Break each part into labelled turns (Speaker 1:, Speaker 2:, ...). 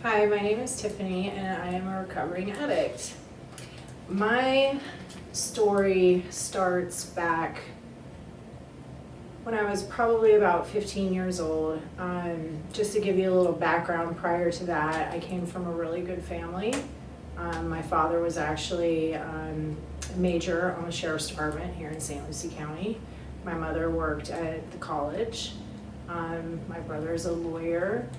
Speaker 1: Hi, my name is Tiffany and I am a recovering addict. My story starts back when I was probably about 15 years old. Just to give you a little background prior to that, I came from a really good family. My father was actually a major on the sheriff's department here in St. Lucie County. My mother worked at the college. My brother's a lawyer.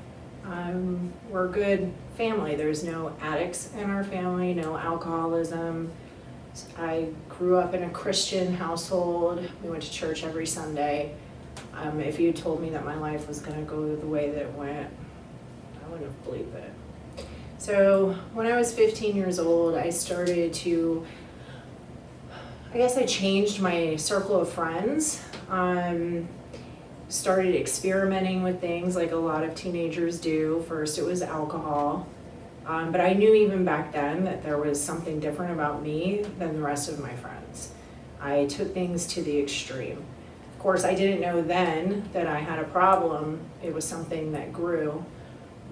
Speaker 1: We're a good family. There's no addicts in our family, no alcoholism. I grew up in a Christian household. We went to church every Sunday. If you told me that my life was going to go the way that it went, I wouldn't have believed it. So when I was 15 years old, I started to, I changed my circle of friends. Started experimenting with things like a lot of teenagers do. First it was alcohol, but I knew even back then that there was something different about me than the rest of my friends. I took things to the extreme. Of course, I didn't know then that I had a problem. It was something that grew,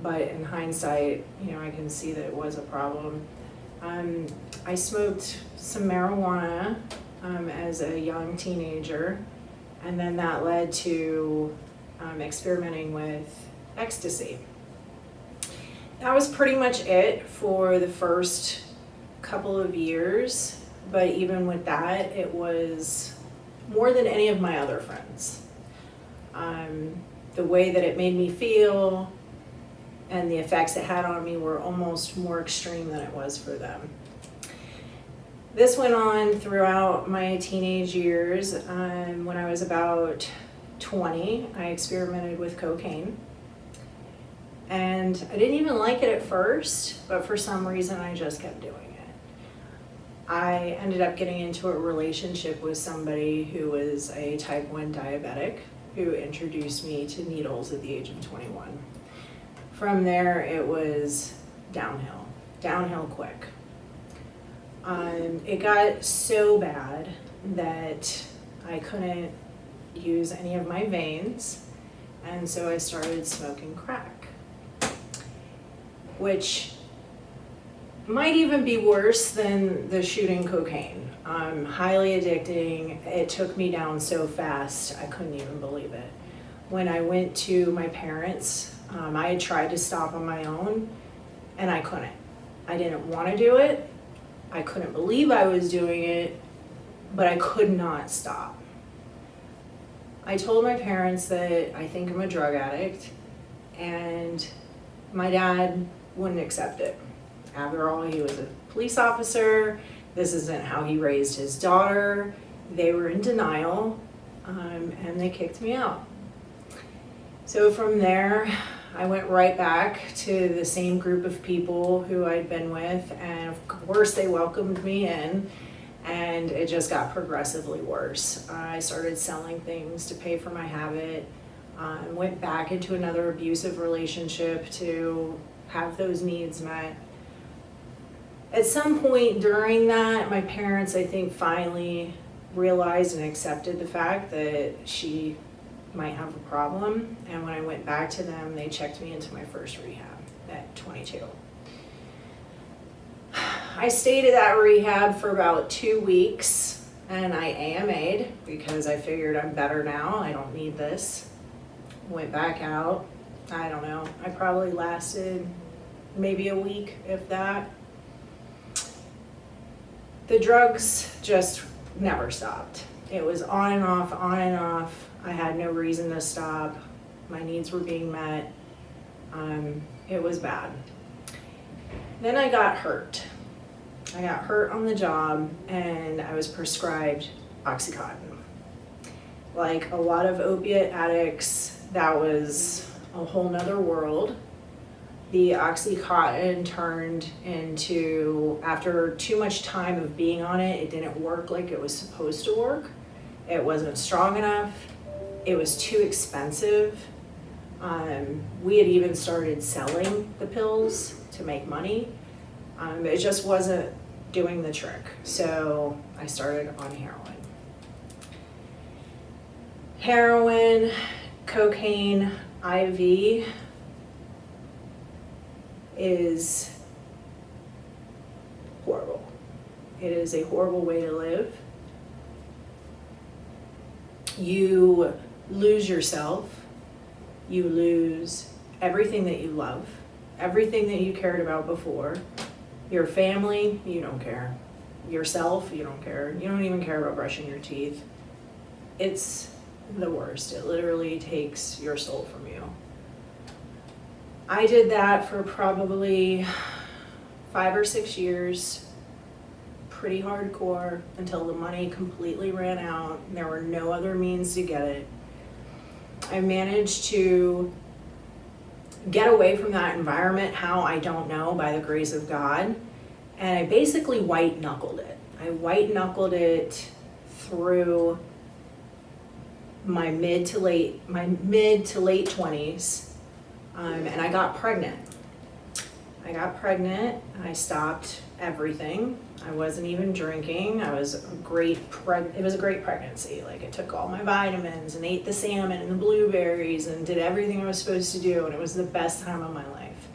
Speaker 1: but in hindsight, I can see that it was a problem. I smoked some marijuana as a young teenager. And then that led to experimenting with ecstasy. That was pretty much it for the first couple of years, but even with that, it was more than any of my other friends. The way that it made me feel and the effects it had on me were almost more extreme than it was for them. This went on throughout my teenage years. When I was about 20, I experimented with cocaine. And I didn't even like it at first, but for some reason I just kept doing it. I ended up getting into a relationship with somebody who was a type 1 diabetic who introduced me to needles at the age of 21. From there, it was downhill quick. It got so bad that I couldn't use any of my veins, and so I started smoking crack, which might even be worse than the shooting cocaine. Highly addicting. It took me down so fast, I couldn't even believe it. When I went to my parents, I had tried to stop on my own, and I couldn't. I didn't want to do it. I couldn't believe I was doing it, but I could not stop. I told my parents that I think I'm a drug addict, and my dad wouldn't accept it. After all, he was a police officer. This isn't how he raised his daughter. They were in denial, and they kicked me out. So from there, I went right back to the same group of people who I'd been with, and of course they welcomed me in, and it just got progressively worse. I started selling things to pay for my habit, went back into another abusive relationship to have those needs met. At some point during that, my parents, I think, finally realized and accepted the fact that she might have a problem, and when I went back to them, they checked me into my first rehab at 22. I stayed at that rehab for about 2 weeks, and I AMA'd because I figured I'm better now, I don't need this. Went back out, I don't know, I probably lasted maybe a week, if that. The drugs just never stopped. It was on and off, on and off. I had no reason to stop. My needs were being met. It was bad. Then I got hurt. I got hurt on the job, and I was prescribed Oxycontin. Like a lot of opiate addicts, that was a whole nother world. The Oxycontin turned into, after too much time of being on it, it didn't work like it was supposed to work. It wasn't strong enough. It was too expensive. We had even started selling the pills to make money. It just wasn't doing the trick. So I started on heroin. Heroin, cocaine, IV. is horrible. It is a horrible way to live. You lose yourself. You lose everything that you love, everything that you cared about before. Your family, you don't care. Yourself, you don't care. You don't even care about brushing your teeth. It's the worst. It literally takes your soul from you. I did that for probably 5 or 6 years, pretty hardcore, until the money completely ran out and there were no other means to get it. I managed to get away from that environment, how I don't know, by the grace of God, and I basically white knuckled it. I white knuckled it through my mid to late 20s, and I got pregnant. I stopped everything. I wasn't even drinking. It was a great pregnancy. Like, I took all my vitamins and ate the salmon and the blueberries and did everything I was supposed to do, and it was the best time of my life.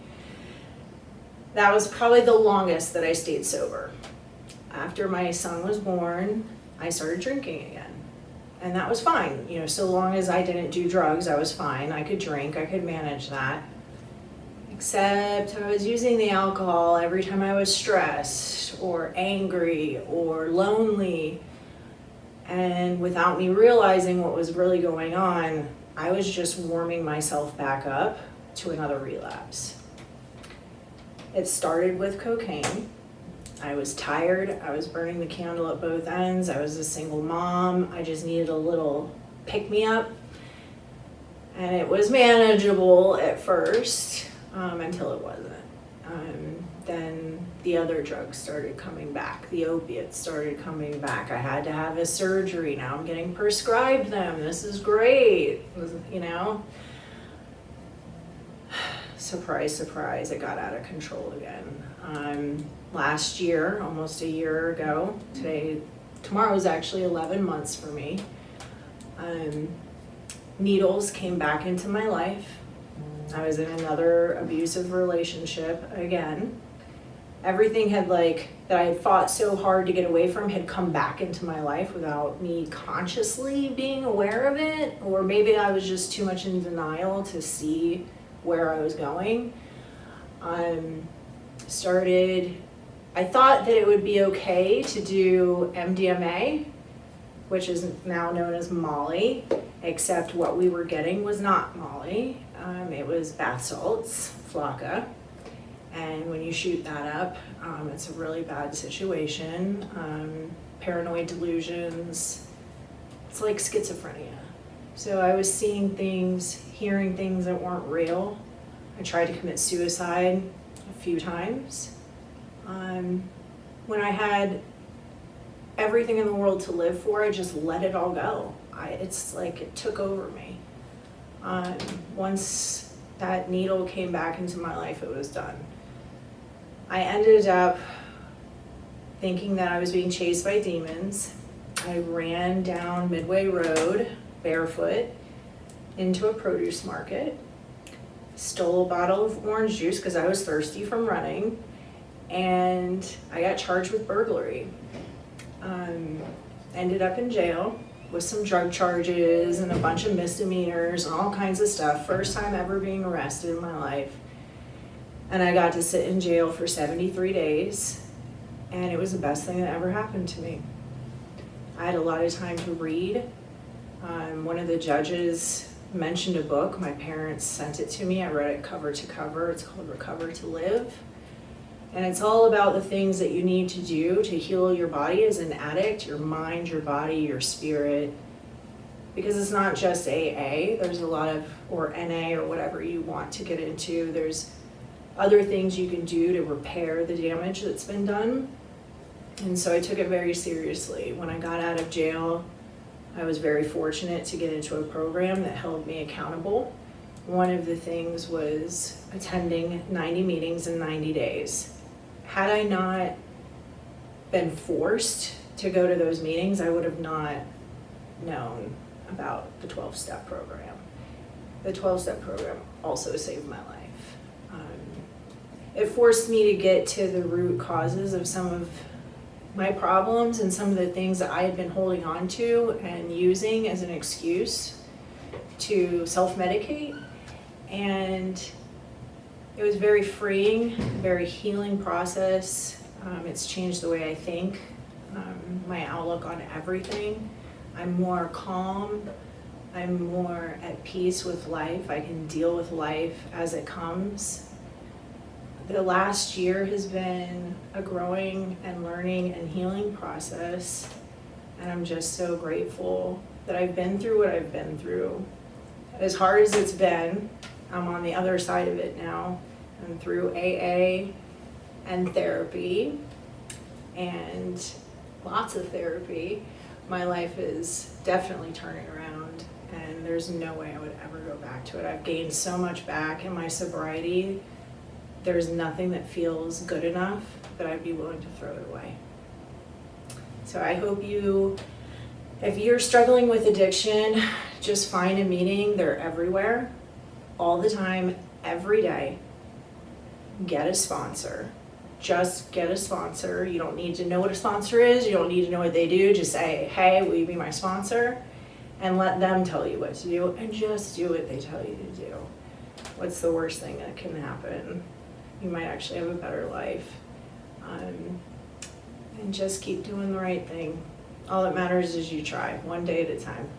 Speaker 1: That was probably the longest that I stayed sober. After my son was born, I started drinking again. And that was fine. You know, so long as I didn't do drugs, I was fine. I could drink, I could manage that. Except I was using the alcohol every time I was stressed or angry or lonely. And without me realizing what was really going on, I was just warming myself back up to another relapse. It started with cocaine. I was tired. I was burning the candle at both ends. I was a single mom. I just needed a little pick-me-up. And it was manageable at first. Until it wasn't. Then the other drugs started coming back. The opiates started coming back. I had to have a surgery. Now I'm getting prescribed them. This is great. You know? Surprise, surprise, it got out of control again. Last year, almost a year ago, tomorrow is actually 11 months for me. Needles came back into my life. I was in another abusive relationship again. Everything that I had fought so hard to get away from had come back into my life without me consciously being aware of it, or maybe I was just too much in denial to see where I was going. I thought that it would be okay to do MDMA, which is now known as Molly, except what we were getting was not Molly. It was bath salts, Flocka, and when you shoot that up, it's a really bad situation. Paranoid delusions, it's like schizophrenia. So I was seeing things, hearing things that weren't real. I tried to commit suicide a few times. When I had everything in the world to live for, I just let it all go. It's like it took over me. Once that needle came back into my life, it was done. I ended up thinking that I was being chased by demons. I ran down Midway Road barefoot into a produce market, stole a bottle of orange juice because I was thirsty from running, and I got charged with burglary. Ended up in jail with some drug charges and a bunch of misdemeanors and all kinds of stuff. First time ever being arrested in my life. And I got to sit in jail for 73 days, and it was the best thing that ever happened to me. I had a lot of time to read. One of the judges mentioned a book. My parents sent it to me. I read it cover to cover. It's called Recover to Live. And it's all about the things that you need to do to heal your body as an addict, your mind, your body, your spirit. Because it's not just AA, there's a lot of, or NA or whatever you want to get into. There's other things you can do to repair the damage that's been done. And so I took it very seriously. When I got out of jail, I was very fortunate to get into a program that held me accountable. One of the things was attending 90 meetings in 90 days. Had I not been forced to go to those meetings, I would have not known about the 12-step program. The 12-step program also saved my life. it forced me to get to the root causes of some of my problems and some of the things that I had been holding on to and using as an excuse to self-medicate. And it was very freeing, very healing process. It's changed the way I think, my outlook on everything. I'm more calm. I'm more at peace with life. I can deal with life as it comes. The last year has been a growing and learning and healing process. And I'm just so grateful that I've been through what I've been through. As hard as it's been, I'm on the other side of it now. I'm through AA and therapy and lots of therapy. My life is definitely turning around, and there's no way I would ever go back to it. I've gained so much back in my sobriety. There's nothing that feels good enough that I'd be willing to throw it away. So I hope if you're struggling with addiction, just find a meeting. They're everywhere, all the time, every day. Get a sponsor. Just get a sponsor. You don't need to know what a sponsor is. You don't need to know what they do. Just say, hey, will you be my sponsor? And let them tell you what to do, and just do what they tell you to do. What's the worst thing that can happen? You might actually have a better life. And just keep doing the right thing. All that matters is you try, one day at a time.